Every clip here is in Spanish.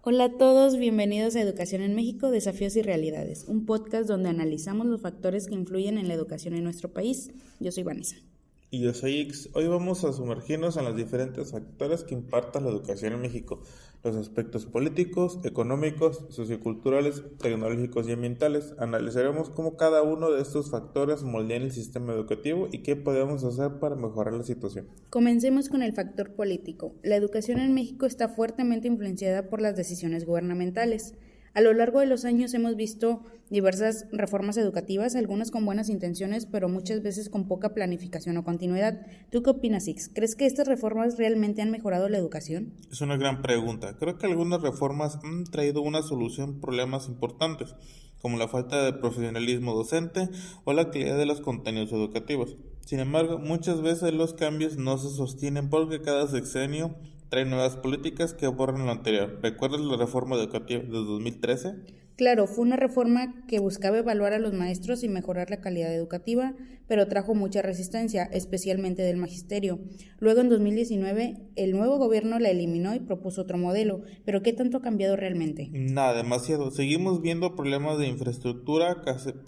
Hola a todos, bienvenidos a Educación en México, Desafíos y Realidades, un podcast donde analizamos los factores que influyen en la educación en nuestro país. Yo soy Vanessa. Y yo soy X. Hoy vamos a sumergirnos en los diferentes factores que impactan la educación en México, los aspectos políticos, económicos, socioculturales, tecnológicos y ambientales. Analizaremos cómo cada uno de estos factores moldea el sistema educativo y qué podemos hacer para mejorar la situación. Comencemos con el factor político. La educación en México está fuertemente influenciada por las decisiones gubernamentales. A lo largo de los años hemos visto diversas reformas educativas, algunas con buenas intenciones, pero muchas veces con poca planificación o continuidad. ¿Tú qué opinas, Ix? ¿Crees que estas reformas realmente han mejorado la educación? Es una gran pregunta. Creo que algunas reformas han traído una solución a problemas importantes, como la falta de profesionalismo docente o la calidad de los contenidos educativos. Sin embargo, muchas veces los cambios no se sostienen porque cada sexenio trae nuevas políticas que borran lo anterior. ¿Recuerdas la reforma educativa de 2013? Claro, fue una reforma que buscaba evaluar a los maestros y mejorar la calidad educativa, pero trajo mucha resistencia, especialmente del magisterio. Luego, en 2019, el nuevo gobierno la eliminó y propuso otro modelo, pero ¿qué tanto ha cambiado realmente? Nada, demasiado. Seguimos viendo problemas de infraestructura,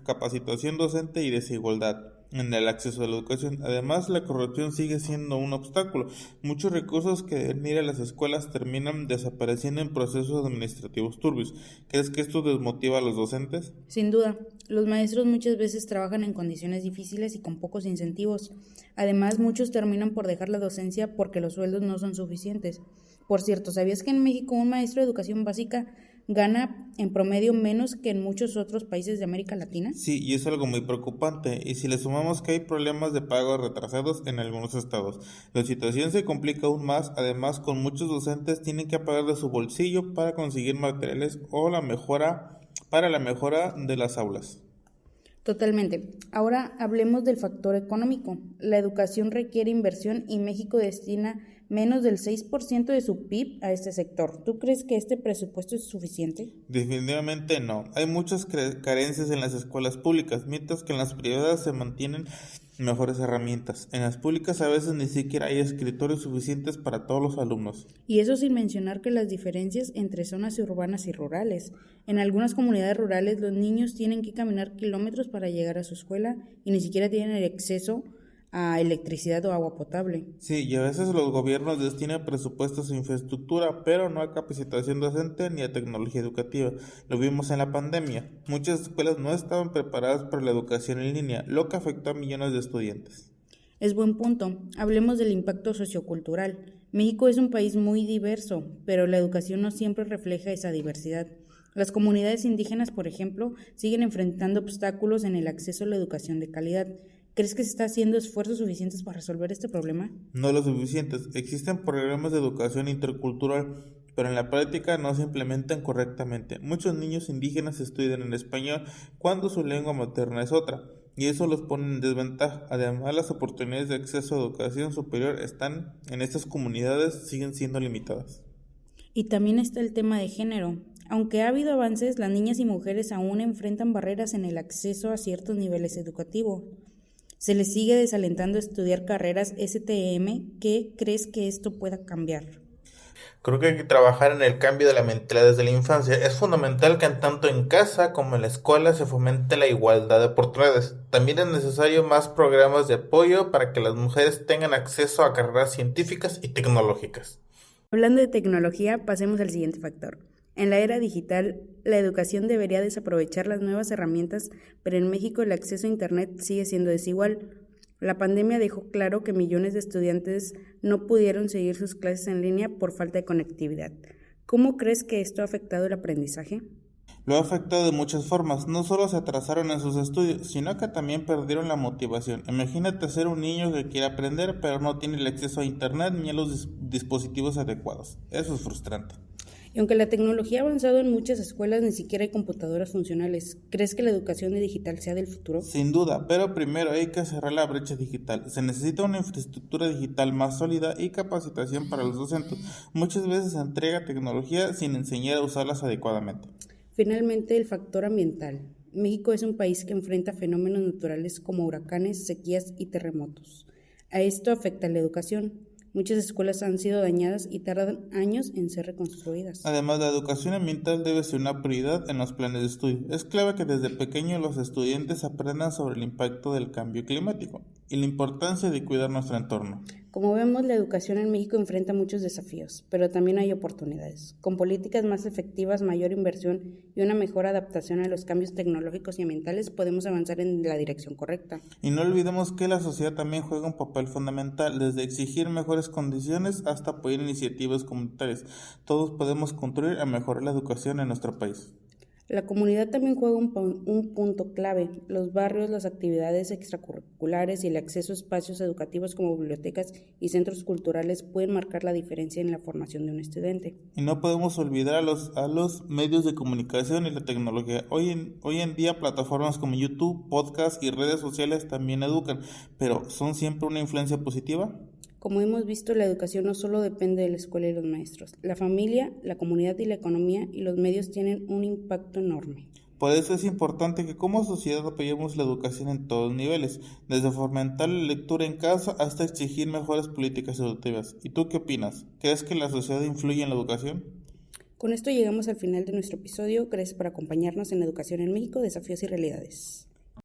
capacitación docente y desigualdad en el acceso a la educación. Además, la corrupción sigue siendo un obstáculo. Muchos recursos que deben ir a las escuelas terminan desapareciendo en procesos administrativos turbios. ¿Crees que esto desmotiva a los docentes? Sin duda, los maestros muchas veces trabajan en condiciones difíciles y con pocos incentivos. Además, muchos terminan por dejar la docencia porque los sueldos no son suficientes. Por cierto, ¿sabías que en México un maestro de educación básica gana en promedio menos que en muchos otros países de América Latina? Sí, y es algo muy preocupante. Y si le sumamos que hay problemas de pago retrasados en algunos estados, la situación se complica aún más. Además, con muchos docentes tienen que pagar de su bolsillo para conseguir materiales o para la mejora de las aulas. Totalmente. Ahora hablemos del factor económico. La educación requiere inversión y México destina menos del 6% de su PIB a este sector. ¿Tú crees que este presupuesto es suficiente? Definitivamente no. Hay muchas carencias en las escuelas públicas, mientras que en las privadas se mantienen mejores herramientas. En las públicas a veces ni siquiera hay escritorios suficientes para todos los alumnos. Y eso sin mencionar que las diferencias entre zonas urbanas y rurales. En algunas comunidades rurales los niños tienen que caminar kilómetros para llegar a su escuela y ni siquiera tienen el acceso a electricidad o agua potable. Sí, y a veces los gobiernos destinan presupuestos a infraestructura, pero no a capacitación docente ni a tecnología educativa. Lo vimos en la pandemia. Muchas escuelas no estaban preparadas para la educación en línea, lo que afectó a millones de estudiantes. Es buen punto. Hablemos del impacto sociocultural. México es un país muy diverso, pero la educación no siempre refleja esa diversidad. Las comunidades indígenas, por ejemplo, siguen enfrentando obstáculos en el acceso a la educación de calidad. ¿Crees que se está haciendo esfuerzos suficientes para resolver este problema? No lo suficientes. Existen programas de educación intercultural, pero en la práctica no se implementan correctamente. Muchos niños indígenas estudian en español cuando su lengua materna es otra, y eso los pone en desventaja. Además, las oportunidades de acceso a educación superior están en estas comunidades siguen siendo limitadas. Y también está el tema de género. Aunque ha habido avances, las niñas y mujeres aún enfrentan barreras en el acceso a ciertos niveles educativos. Se les sigue desalentando a estudiar carreras STEM. ¿Qué crees que esto pueda cambiar? Creo que hay que trabajar en el cambio de la mentalidad desde la infancia. Es fundamental que tanto en casa como en la escuela se fomente la igualdad de oportunidades. También es necesario más programas de apoyo para que las mujeres tengan acceso a carreras científicas y tecnológicas. Hablando de tecnología, pasemos al siguiente factor. En la era digital, la educación debería desaprovechar las nuevas herramientas, pero en México el acceso a Internet sigue siendo desigual. La pandemia dejó claro que millones de estudiantes no pudieron seguir sus clases en línea por falta de conectividad. ¿Cómo crees que esto ha afectado el aprendizaje? Lo ha afectado de muchas formas. No solo se atrasaron en sus estudios, sino que también perdieron la motivación. Imagínate ser un niño que quiere aprender, pero no tiene el acceso a Internet ni a los dispositivos adecuados. Eso es frustrante. Y aunque la tecnología ha avanzado en muchas escuelas, ni siquiera hay computadoras funcionales. ¿Crees que la educación digital sea del futuro? Sin duda, pero primero hay que cerrar la brecha digital. Se necesita una infraestructura digital más sólida y capacitación para los docentes. Muchas veces se entrega tecnología sin enseñar a usarlas adecuadamente. Finalmente, el factor ambiental. México es un país que enfrenta fenómenos naturales como huracanes, sequías y terremotos. A esto afecta la educación. Muchas escuelas han sido dañadas y tardan años en ser reconstruidas. Además, la educación ambiental debe ser una prioridad en los planes de estudio. Es clave que desde pequeños los estudiantes aprendan sobre el impacto del cambio climático y la importancia de cuidar nuestro entorno. Como vemos, la educación en México enfrenta muchos desafíos, pero también hay oportunidades. Con políticas más efectivas, mayor inversión y una mejor adaptación a los cambios tecnológicos y ambientales, podemos avanzar en la dirección correcta. Y no olvidemos que la sociedad también juega un papel fundamental, desde exigir mejores condiciones hasta apoyar iniciativas comunitarias. Todos podemos contribuir a mejorar la educación en nuestro país. La comunidad también juega un punto clave. Los barrios, las actividades extracurriculares y el acceso a espacios educativos como bibliotecas y centros culturales pueden marcar la diferencia en la formación de un estudiante. Y no podemos olvidar a los medios de comunicación y la tecnología. Hoy en día plataformas como YouTube, podcast y redes sociales también educan, pero ¿son siempre una influencia positiva? Como hemos visto, la educación no solo depende de la escuela y los maestros. La familia, la comunidad y la economía y los medios tienen un impacto enorme. Por eso es importante que como sociedad apoyemos la educación en todos niveles, desde fomentar la lectura en casa hasta exigir mejores políticas educativas. ¿Y tú qué opinas? ¿Crees que la sociedad influye en la educación? Con esto llegamos al final de nuestro episodio. Gracias por acompañarnos en Educación en México, Desafíos y Realidades.